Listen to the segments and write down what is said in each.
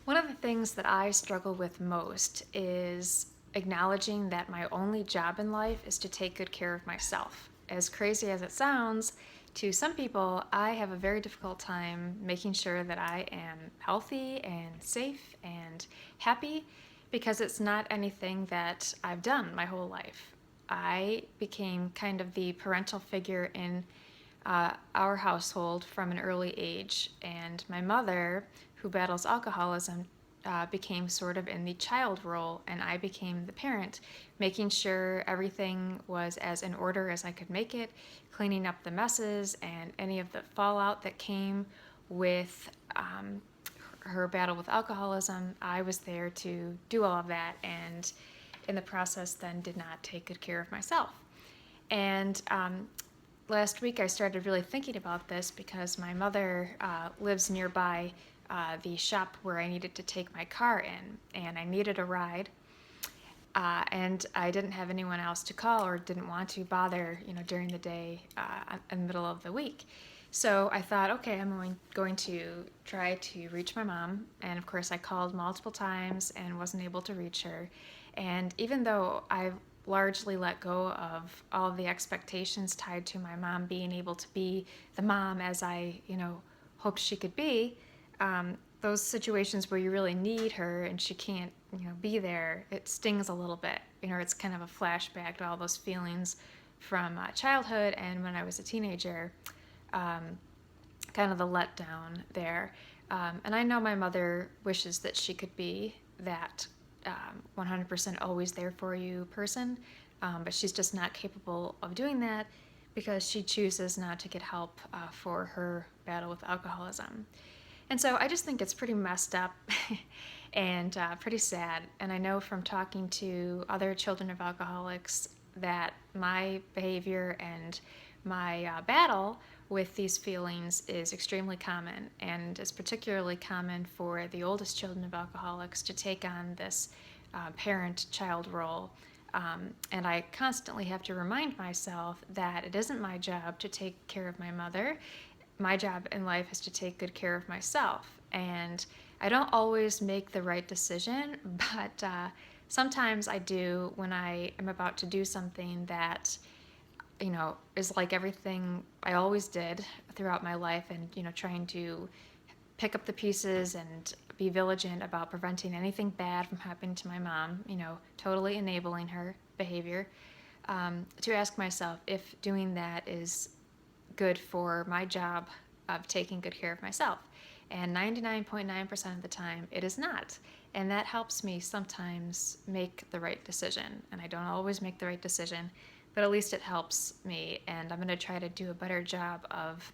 One of the things that I struggle with most is acknowledging that my only job in life is to take good care of myself. As crazy as it sounds, to some people, I have a very difficult time making sure that I am healthy and safe and happy because it's not anything that I've done my whole life. I became kind of the parental figure in our household from an early age, and my mother, who battles alcoholism, became sort of in the child role, and I became the parent, making sure everything was as in order as I could make it, cleaning up the messes and any of the fallout that came with her battle with alcoholism. I was there to do all of that, and in the process, then did not take good care of myself. And last week I started really thinking about this because my mother lives nearby the shop where I needed to take my car in, and I needed a ride. And I didn't have anyone else to call or didn't want to bother, during the day in the middle of the week. So I thought, okay, I'm going to try to reach my mom. And of course, I called multiple times and wasn't able to reach her. And even though I largely let go of all of the expectations tied to my mom being able to be the mom as I, hoped she could be, those situations where you really need her and she can't, be there, it stings a little bit. It's kind of a flashback to all those feelings from childhood and when I was a teenager, kind of the letdown there. And I know my mother wishes that she could be that 100% always there for you person, but she's just not capable of doing that because she chooses not to get help for her battle with alcoholism. And so I just think it's pretty messed up and pretty sad. And I know from talking to other children of alcoholics that my behavior and my battle with these feelings is extremely common, and is particularly common for the oldest children of alcoholics to take on this parent-child role. And I constantly have to remind myself that it isn't my job to take care of my mother. My job in life is to take good care of myself. And I don't always make the right decision, but sometimes I do when I am about to do something that is like everything I always did throughout my life, and, trying to pick up the pieces and be vigilant about preventing anything bad from happening to my mom, totally enabling her behavior, to ask myself if doing that is good for my job of taking good care of myself. And 99.9% of the time, it is not. And that helps me sometimes make the right decision. And I don't always make the right decision, but at least it helps me. And I'm going to try to do a better job of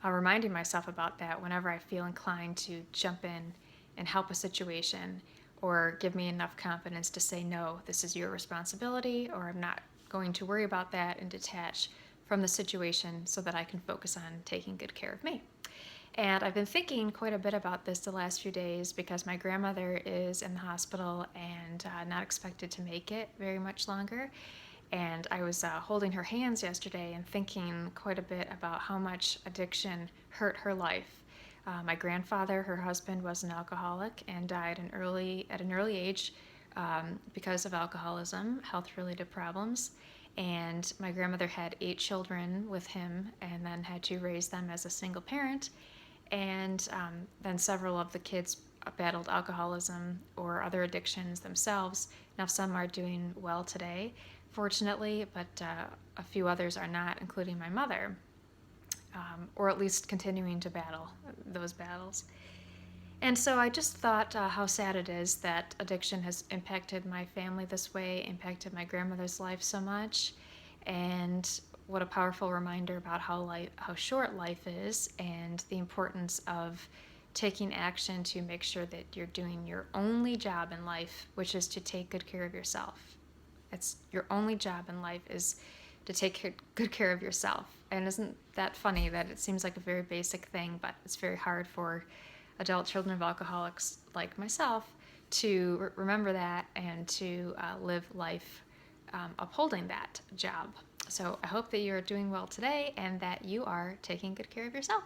reminding myself about that whenever I feel inclined to jump in and help a situation, or give me enough confidence to say, no, this is your responsibility, or I'm not going to worry about that and detach from the situation so that I can focus on taking good care of me. And I've been thinking quite a bit about this the last few days because my grandmother is in the hospital and not expected to make it very much longer. And I was holding her hands yesterday and thinking quite a bit about how much addiction hurt her life. My grandfather, her husband, was an alcoholic and died at an early age because of alcoholism, health-related problems. And my grandmother had 8 children with him and then had to raise them as a single parent. And then several of the kids battled alcoholism or other addictions themselves. Now some are doing well today, fortunately, but a few others are not, including my mother, or at least continuing to battle those battles. And so I just thought how sad it is that addiction has impacted my family this way, impacted my grandmother's life so much, and what a powerful reminder about how short life is, and the importance of taking action to make sure that you're doing your only job in life, which is to take good care of yourself. It's your only job in life is to take good care of yourself. And isn't that funny that it seems like a very basic thing, but it's very hard for adult children of alcoholics like myself to remember that and to live life upholding that job. So I hope that you're doing well today and that you are taking good care of yourself.